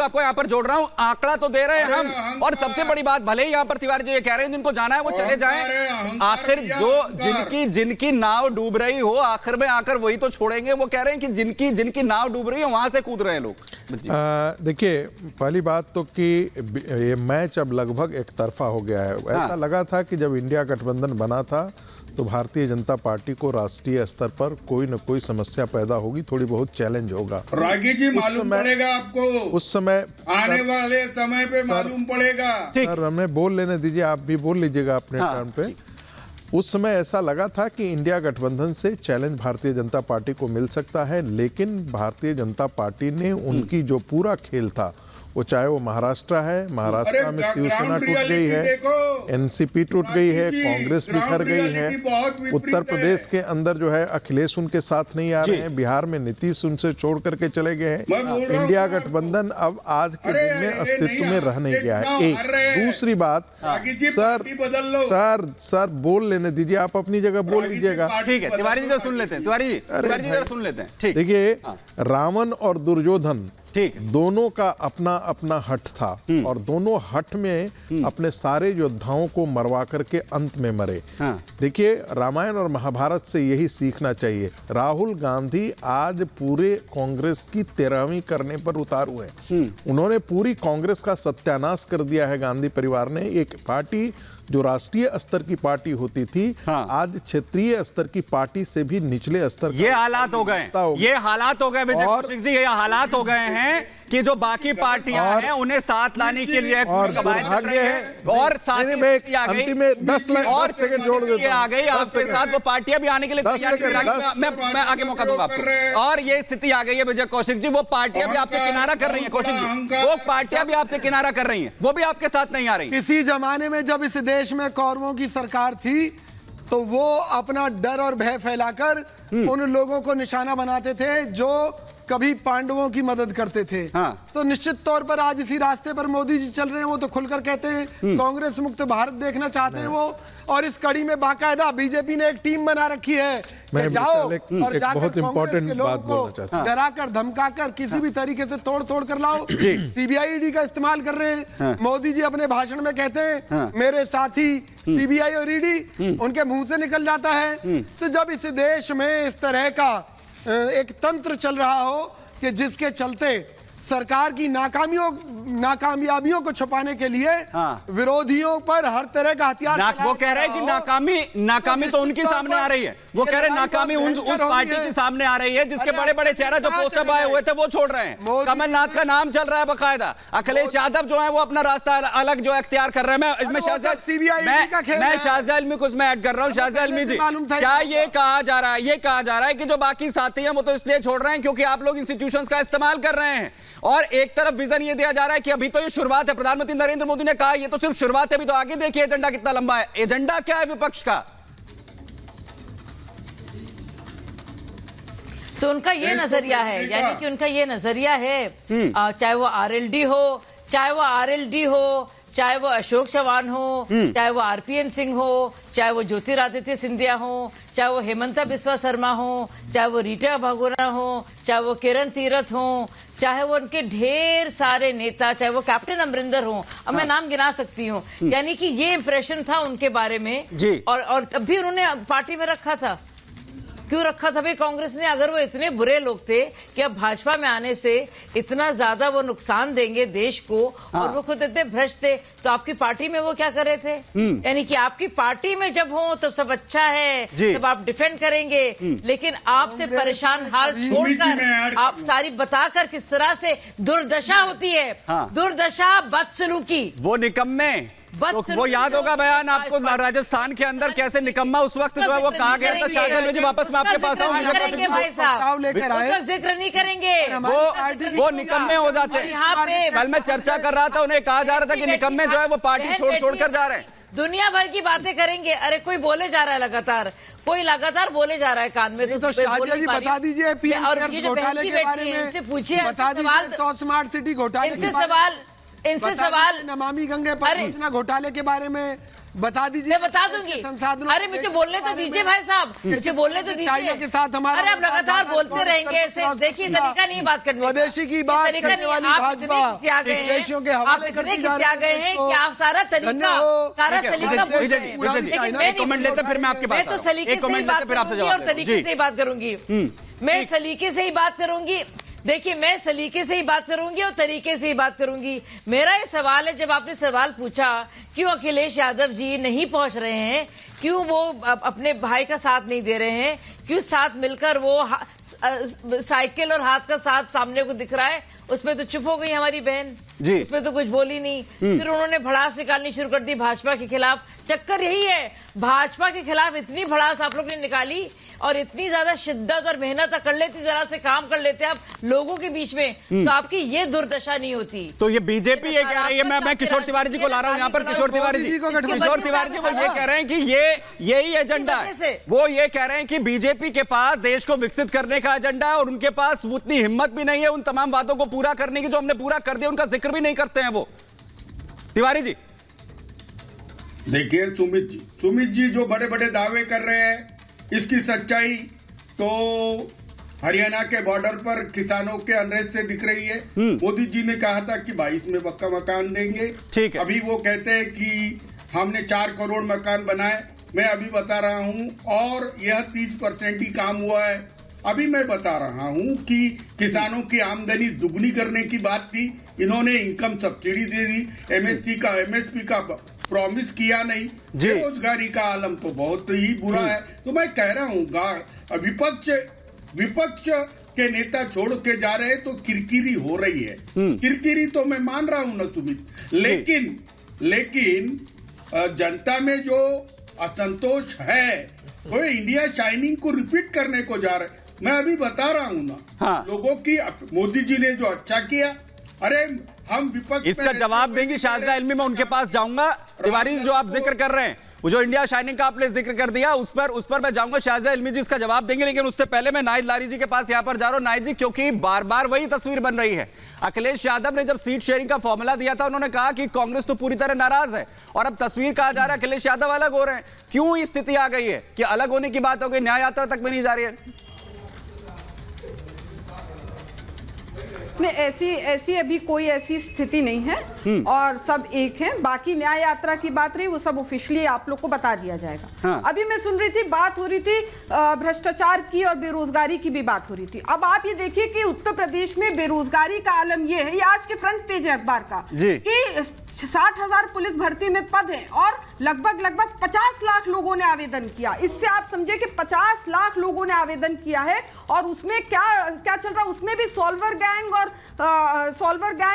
आपको यहाँ पर जोड़ रहा हूँ, आंकड़ा तो दे रहे हैं हम, और सबसे बड़ी बात, भले ही यहाँ पर तिवारी जो ये कह रहे हैं जिनको जाना है वो चले जाएं, आखिर जो जिनकी नाव डूब रही हो आखिर में आकर वही तो छोड़ेंगे। वो कह रहे हैं कि जिनकी नाव डूब रही है वहां से कूद रहे हैं लोग। देखिए, पहली बात तो कि ये मैच अब लगभग एक तरफा हो गया है। ऐसा लगा था कि जब इंडिया गठबंधन बना था तो भारतीय जनता पार्टी को राष्ट्रीय स्तर पर कोई न कोई समस्या पैदा होगी, थोड़ी बहुत चैलेंज होगा। रागी जी मालूम पड़ेगा आपको, उस समय आने वाले समय पे मालूम पड़ेगा। सर हमें बोल लेने दीजिए, आप भी बोल लीजिएगा अपने टर्न पे। उस समय ऐसा लगा था कि इंडिया गठबंधन से चैलेंज भारतीय जनता पार्टी को मिल सकता है, लेकिन भारतीय जनता पार्टी ने उनकी जो पूरा खेल था, वो चाहे वो महाराष्ट्र है, महाराष्ट्र में शिवसेना टूट गई है, एनसीपी टूट गई है, कांग्रेस बिखर गई है, उत्तर प्रदेश के अंदर जो है अखिलेश उनके साथ नहीं आ रहे हैं, बिहार में नीतीश उनसे छोड़ करके चले गए हैं। इंडिया गठबंधन अब आज के दिन में अस्तित्व में रह नहीं गया है। एक दूसरी बात, सर बोल लेने दीजिए, आप अपनी जगह बोल लीजिएगा। ठीक है, तिवारी जी जरा सुन लेते हैं, तिवारी जी जरा सुन लेते हैं। ठीक, देखिए, रावण और दुर्योधन ठीक, दोनों का अपना अपना हट था, और दोनों हट में अपने सारे योद्धाओं को मरवा करके अंत में मरे। देखिए, रामायण और महाभारत से यही सीखना चाहिए। राहुल गांधी आज पूरे कांग्रेस की 13वीं करने पर उतारू है। उन्होंने पूरी कांग्रेस का सत्यानाश कर दिया है। गांधी परिवार ने एक पार्टी जो राष्ट्रीय स्तर की पार्टी होती थी, आज क्षेत्रीय स्तर की पार्टी से भी निचले स्तर। ये हालात हो गए, ये हालात हो गए विजय कौशिक जी, ये हालात हो गए हैं कि जो बाकी पार्टियां हैं उन्हें साथ लाने के लिए कवायद चल रही है, और साथ ही में 10 सेकंड जोड़ देता हूं, आ गई आपके साथ वो पार्टियां भी आने के लिए तैयार। मैं आगे मौका दूंगा आपको। और ये स्थिति आ गई है विजय कौशिक जी, वो पार्टियां भी आपसे किनारा कर रही है। कौशिक जी, वो पार्टियां भी आपसे किनारा कर रही है, वो भी आपके साथ नहीं आ रही। किसी जमाने में जब इस देश में कौरवों की सरकार थी तो वो अपना डर और भय फैलाकर उन लोगों को निशाना बनाते थे जो कभी पांडवों की मदद करते थे। तो निश्चित तौर पर आज इसी रास्ते पर मोदी जी चल रहे हैं। वो तो खुलकर कहते हैं कांग्रेस मुक्त भारत देखना चाहते हैं वो, और इस कड़ी में बाकायदा बीजेपी ने एक टीम बना रखी है। जाओ और जाकर बहुत इंपॉर्टेंट बात बोलना चाहता हूं। डराकर धमकाकर किसी भी तरीके से तोड़ कर लाओ। सीबीआई ईडी का इस्तेमाल कर रहे हैं। मोदी जी अपने भाषण में कहते हैं मेरे साथी सीबीआई और ईडी, उनके मुंह से निकल जाता है। तो जब इस देश में इस तरह का एक तंत्र चल रहा हो कि जिसके चलते सरकार की नाकामयाबियों को छुपाने के लिए विरोधियों पर हर तरह का हथियार वो कह रहे हैं कि नाकामी तो उनके सामने आ रही है। वो कह रहे हैं नाकामी उस पार्टी के सामने आ रही है जिसके बड़े बड़े चेहरा जो पोस्टर आए हुए थे वो छोड़ रहे हैं। कमलनाथ का नाम चल रहा है बकायदा। अखिलेश यादव जो है वो अपना रास्ता अलग जो अख्तियार कर रहे हैं। मैं शाहज़ा आलमी को इसमें ऐड कर रहा हूँ। शाहज़ा आलमी जी, क्या ये कहा जा रहा है कि जो बाकी साथी हैं वो तो इसलिए छोड़ रहे हैं क्योंकि आप लोग इंस्टीट्यूशंस का इस्तेमाल कर रहे हैं, और एक तरफ विजन ये दिया जा रहा है कि अभी तो ये शुरुआत है। प्रधानमंत्री नरेंद्र मोदी ने कहा ये तो सिर्फ शुरुआत है, अभी तो आगे देखिए एजेंडा कितना लंबा है। एजेंडा क्या है विपक्ष का? तो उनका ये नजरिया है, यानी कि उनका ये नजरिया है, चाहे वो आरएलडी हो, चाहे वो अशोक चौहान हो, चाहे वो आरपीएन सिंह हो, चाहे वो ज्योतिरादित्य सिंधिया हो, चाहे वो हेमंता बिस्वा शर्मा हो, चाहे वो रीटा बहुगुणा हो, चाहे वो किरण तीरथ हो, चाहे वो उनके ढेर सारे नेता, चाहे वो कैप्टन अमरिंदर हो, अब मैं नाम गिना सकती हूँ। यानी कि ये इंप्रेशन था उनके बारे में जी। और तब भी उन्होंने पार्टी में रखा था। क्यों रखा था भाई कांग्रेस ने? अगर वो इतने बुरे लोग थे कि अब भाजपा में आने से इतना ज्यादा वो नुकसान देंगे देश को, और वो खुद इतने भ्रष्ट थे, तो आपकी पार्टी में वो क्या कर रहे थे? यानी कि आपकी पार्टी में जब हो तो सब अच्छा है, तब आप डिफेंड करेंगे, लेकिन आपसे परेशान हाल छोड़कर आप सारी बताकर किस तरह से दुर्दशा होती है, दुर्दशा बदसलूकी, वो निकम्मे। तो वो याद होगा बयान आपको राजस्थान के अंदर कैसे निकम्मा उस वक्त जो है वो कहा गया था। शाहज़ा जी वापस मैं आपके पास आऊंगा, भाई साहब उसका जिक्र नहीं करेंगे, वो निकम्मे हो जाते हैं। कल मैं चर्चा कर रहा था, उन्हें कहा जा रहा था कि निकम्मे जो है वो पार्टी छोड़ कर जा रहे हैं, दुनिया भर की बातें करेंगे। अरे कोई बोले जा रहा है लगातार, कोई लगातार बोले जा रहा है कान में। तो शाहज़ा जी बता दीजिए पीएम केयर्स घोटाले के बारे में, इनसे पूछिए, बता दीजिए 100 स्मार्ट सिटी घोटाले इनसे सवाल नमामि गंगे परियोजना घोटाले के बारे में, बता दीजिए। मैं बता दूंगी। अरे मुझे बोलने तो दीजिए भाई साहब, मुझे बोलने तो दीजिए। चाइना के साथ हमारा, अरे आप लगातार बोलते रहेंगे ऐसे, देखिए तरीका नहीं बात करने का। स्वदेशी की बात करने वाली भाजपा विदेशियों के हवाले करती जा रही है गए हैं कि आप सारा तरीका, सारा सलीका भूल गए हैं। एक कमेंट लेते फिर मैं आपके पास मैं तो सलीके से ही बात करूंगी और तरीके से ही बात करूंगी। मैं सलीके से ही बात करूंगी। देखिए, मैं सलीके से ही बात करूंगी और तरीके से ही बात करूंगी। मेरा ये सवाल है, जब आपने सवाल पूछा क्यों अखिलेश यादव जी नहीं पहुंच रहे हैं, क्यों वो अपने भाई का साथ नहीं दे रहे हैं, क्यों साथ मिलकर वो साइकिल और हाथ का साथ सामने को दिख रहा है, उसमें तो चुप हो गई हमारी बहन जी, उसमें तो कुछ बोली नहीं। फिर उन्होंने भड़ास निकालनी शुरू कर दी भाजपा के खिलाफ। चक्कर यही है, भाजपा के खिलाफ इतनी भड़ास आप लोग ने निकाली और इतनी ज्यादा शिद्दत और मेहनत कर लेती, जरा से काम कर लेते आप लोगों के बीच में, तो आपकी ये दुर्दशा नहीं होती। तो ये बीजेपी ये कह रही है, मैं किशोर तिवारी जी को ला रहा हूं यहाँ पर। किशोर तिवारी जी वो ये कह रहे हैं कि यही एजेंडा है। वो ये कह रहे हैं कि बीजेपी के पास देश को विकसित करने का एजेंडा है और उनके पास उतनी हिम्मत भी नहीं है उन तमाम बातों को पूरा करने की जो हमने पूरा कर दिया, उनका जिक्र भी नहीं करते हैं वो। तिवारी जी देखिए, सुमित जी जो बड़े बड़े दावे कर रहे हैं, इसकी सच्चाई तो हरियाणा के बॉर्डर पर किसानों के अनरेस्ट से दिख रही है। मोदी जी ने कहा था कि 22 में पक्का मकान देंगे, ठीक है। अभी वो कहते हैं कि हमने 4 करोड़ मकान बनाए। मैं अभी बता रहा हूं, और यह 30% ही काम हुआ है। अभी मैं बता रहा हूं कि किसानों की आमदनी दुगनी करने की बात थी, इन्होंने इनकम सब्सिडी दे दी, एमएसपी का प्रॉमिस किया नहीं। बेरोजगारी का आलम तो बहुत ही बुरा है। तो मैं कह रहा हूँ, विपक्ष के नेता छोड़ के जा रहे हैं तो किरकिरी हो रही है। किरकिरी तो मैं मान रहा हूँ ना सुमित, लेकिन जनता में जो असंतोष है वो इंडिया शाइनिंग को रिपीट करने को जा रहे हैं। मैं अभी बता रहा हूँ ना, लोगों की, मोदी जी ने जो अच्छा किया, अरे हम विपक्ष इसका जवाब देंगी शाहजा इल्मी, मैं उनके पास जाऊंगा। तिवारी जो आप जिक्र कर रहे हैं, वो जो इंडिया शाइनिंग का आपने जिक्र कर दिया, उस पर मैं जाऊंगा। शाहजा इल्मी जी इसका जवाब देंगे, लेकिन उससे पहले मैं नाहिद लारी जी के पास यहां पर जा रहा हूं। नाहिद जी, क्योंकि बार बार वही तस्वीर बन रही है। अखिलेश यादव ने जब सीट शेयरिंग का फॉर्मूला दिया था, उन्होंने कहा कि कांग्रेस तो पूरी तरह नाराज है, और अब तस्वीर कहा जा रहा है अखिलेश यादव अलग हो रहे हैं। क्यों ये स्थिति आ गई है कि अलग होने की बात हो गई, न्याय यात्रा तक में नहीं जा रही है? ऐसी अभी कोई ऐसी स्थिति नहीं है और सब एक हैं। बाकी न्याय यात्रा की बात रही, वो सब ऑफिशियली आप लोग को बता दिया जाएगा। अभी मैं सुन रही थी, बात हो रही थी भ्रष्टाचार की और बेरोजगारी की भी बात हो रही थी। अब आप ये देखिए कि उत्तर प्रदेश में बेरोजगारी का आलम ये है, ये आज के फ्रंट पेज है अखबार का, कि 60,000 पुलिस भर्ती में पद हैं और लगभग 50 लाख लोगों ने आवेदन किया। इससे आप समझे कि 50 लाख लोगों ने आवेदन किया है, और उसमें क्या चल रहा है, उसमें भी सॉल्वर गैंग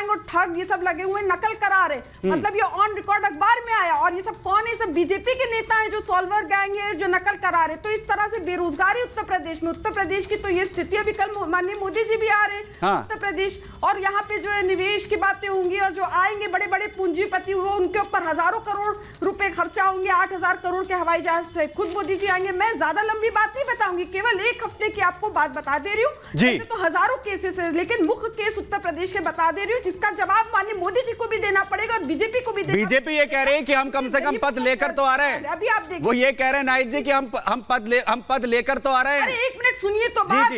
और ठग ये सब लगे हुए, नकल करा रहे। मतलब ये ऑन रिकॉर्ड अखबार में आया, और ये सब कौन है? सब बीजेपी के नेता हैं जो सॉल्वर गैंग है, जो नकल करा रहे। तो इस तरह से बेरोजगारी उत्तर प्रदेश में, उत्तर प्रदेश की तो ये स्थिति, अभी कल माननीय मोदी जी भी आ रहे हैं उत्तर प्रदेश, और यहाँ पे जो है निवेश की बातें होंगी, और जो आएंगे बड़े बड़े पूंजीपति, वो उनके ऊपर हजारों करोड़ रुपए खर्चा होंगे, 8,000 करोड़ के हवाई जहाज से खुद मोदी जी आएंगे। मैं ज्यादा लंबी बात नहीं बताऊंगी, केवल एक हफ्ते की आपको बात बता दे रही हूँ। तो हजारों केसेस है, लेकिन मुख्य केस उत्तर प्रदेश के बता दे रही हूँ, जिसका जवाब माननीय मोदी जी को भी देना पड़ेगा और बीजेपी को भी देना। बीजेपी ये कह रही है कि हम कम से कम पद लेकर तो आ रहे हैं। अभी आप देखिए, वो ये कह रहे हैं नाहिद जी कि हम पद लेकर तो आ रहे हैं। अरे 1 मिनट सुनिए तो बात।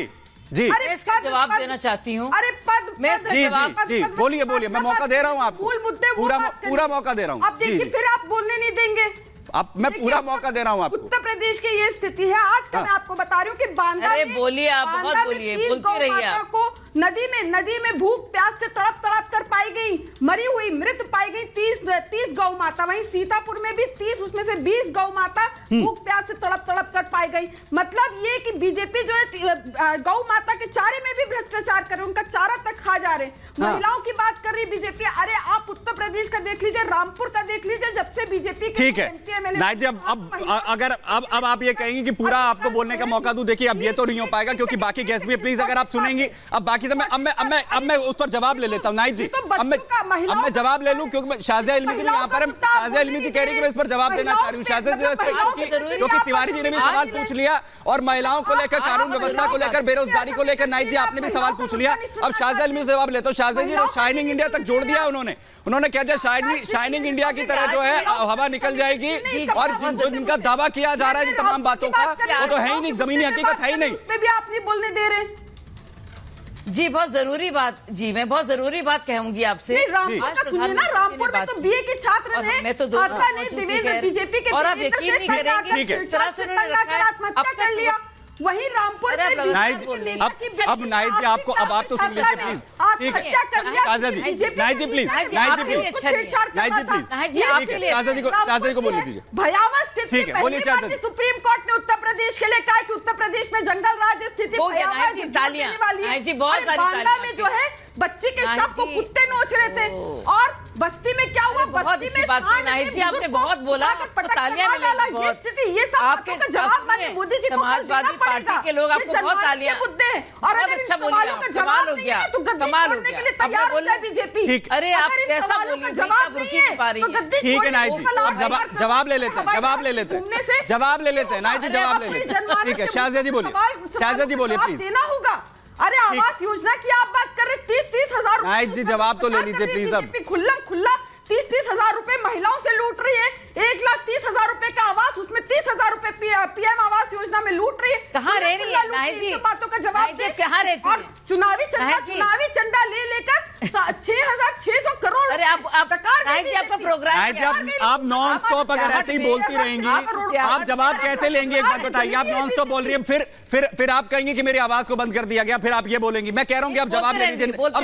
जी, मैं इसका जवाब देना चाहती हूँ। अरे जी, बोलिए, मैं मौका दे रहा हूँ आपको, पूरा मौका दे रहा हूँ। अब देखिए, फिर आप बोलने नहीं देंगे। अब मैं पूरा मौका दे रहा हूँ आपको। उत्तर प्रदेश की ये स्थिति है आज का। मैं आपको बता रही हूँ कि बांदा, अरे बोलिए, आप बहुत बोलिए, बोलती रहिए आप। नदी में भूख प्यास से तड़प कर पाई गई, मरी हुई मृत पाई गई 30 गौ माता। वहीं सीतापुर में भी 30, उसमें से 20 गौ माता भूख प्यास से तड़प कर पाई गई। मतलब ये कि बीजेपी जो है गौ माता के चारे में भी भ्रष्टाचार कर रहे, उनका चारा तक खा जा रहे। महिलाओं की बात कर रही बीजेपी। अरे आप उत्तर प्रदेश का देख लीजिए, रामपुर का देख लीजिए, जब से बीजेपी ठीक है नाहिद जी, अब आप ये कहेंगे कि पूरा आपको बोलने का मौका दूं। देखिए, अब ये तो नहीं हो पाएगा क्योंकि बाकी गेस्ट भी, प्लीज अगर आप सुनेंगी, अब बाकी से मैं उस पर जवाब ले लेता हूं। नाहिद जी, महिलाओं अब मैं जवाब ले लूं क्योंकि शाजिया इल्मी जी यहाँ पर शाजिया इल्मी जी कह रही है कि मैं इस पर जवाब देना चाह रही हूँ शाजिया जी, क्योंकि तिवारी जी ने भी सवाल पूछ लिया और महिलाओं को लेकर, कानून व्यवस्था को लेकर, बेरोजगारी को लेकर नाइक जी आपने भी सवाल पूछ लिया। अब शाजिया इल्मी से जवाब लेता हूं। शाजिया जी ने शाइनिंग इंडिया तक जोड़ दिया उन्होंने क्या दिया, शाइनिंग इंडिया की तरह जो है हवा निकल जाएगी और जिनका दावा किया जा रहा है तमाम बातों का वो तो है ही नहीं, जमीनी हकीकत है ही नहीं। उसमें भी आप नहीं बोलने दे रहे। जी बहुत जरूरी बात, जी मैं बहुत जरूरी बात कहूंगी आपसे। रामपुर का सुनिए ना, रामपुर में तो बीए के छात्र ने, मैं तो बीजेपी के, और आप यकीन नहीं करेंगे किस तरह से उन्होंने रखा है अब कर लिया। वहीं रामपुर अब नाइक जी आपको, अब आप तो सुन लीजिए प्लीज, ठीक है Shazia ji, Naik ji please, Naik ji please, Naik ji please, Shazia ji को बोलने दीजिए। भयावह स्थिति, ठीक है बोलिए शाजिया जी। सुप्रीम कोर्ट ने उत्तर प्रदेश के लिए कहा कि उत्तर प्रदेश में जंगल राज स्थिति बहुत सारी तालियां में जो है बच्चे के शव को कुत्ते नोच रहे थे। और बस्ती में क्या हुआ, बहुत अच्छी बात की नाहिद जी, आपने बहुत बोला, तालियां मिलेंगी बहुत। ये सब आपके जवाब माने मोदी जी को समाजवादी पार्टी के लोग आपको बहुत तालियां, बहुत अच्छा बोलिए, कमाल हो गया, कमाल हो गया। अब मैं बोलूं बीजेपी, अरे आप कैसा बोलिए, आप रुक ही नहीं पा रही है। ठीक है नाइक जी, अब जवाब ले लेते हैं, जवाब ले लेते हैं, जवाब ले लेते हैं नाइक जी, जवाब ले लेते हैं। ठीक है शाजिया जी बोलिए, शाजिया जी बोलिए प्लीज। देना होगा। अरे आवास योजना की आप बात कर रहे, 30-30 हजार नाइक जी जवाब तो ले लीजिए प्लीज। अब खुला 30-30 हजार रुपए महिलाओं से लूट रही है। 1,30,000 रुपए का आवास, उसमें 30,000 रुपए पीएम आवास योजना में लूट रही है। कहाँ रह रही है नाहिद जी, बातों का जवाब जी कहाँ रहती है? चुनावी चंदा ले लेकर 6,600 करोड़। अरे आप नाहिद जी आपका प्रोग्राम, नाइक जी आप नॉन स्टॉप अगर ऐसे ही बोलती रहेंगी आप जवाब कैसे लेंगी, एक बात बताइए। आप नॉन स्टॉप बोल रही है, फिर आप कहेंगे कि मेरी आवाज को बंद कर दिया गया, फिर आप ये बोलेंगी। मैं कह रहा हूँ कि आप जवाब ले लीजिए।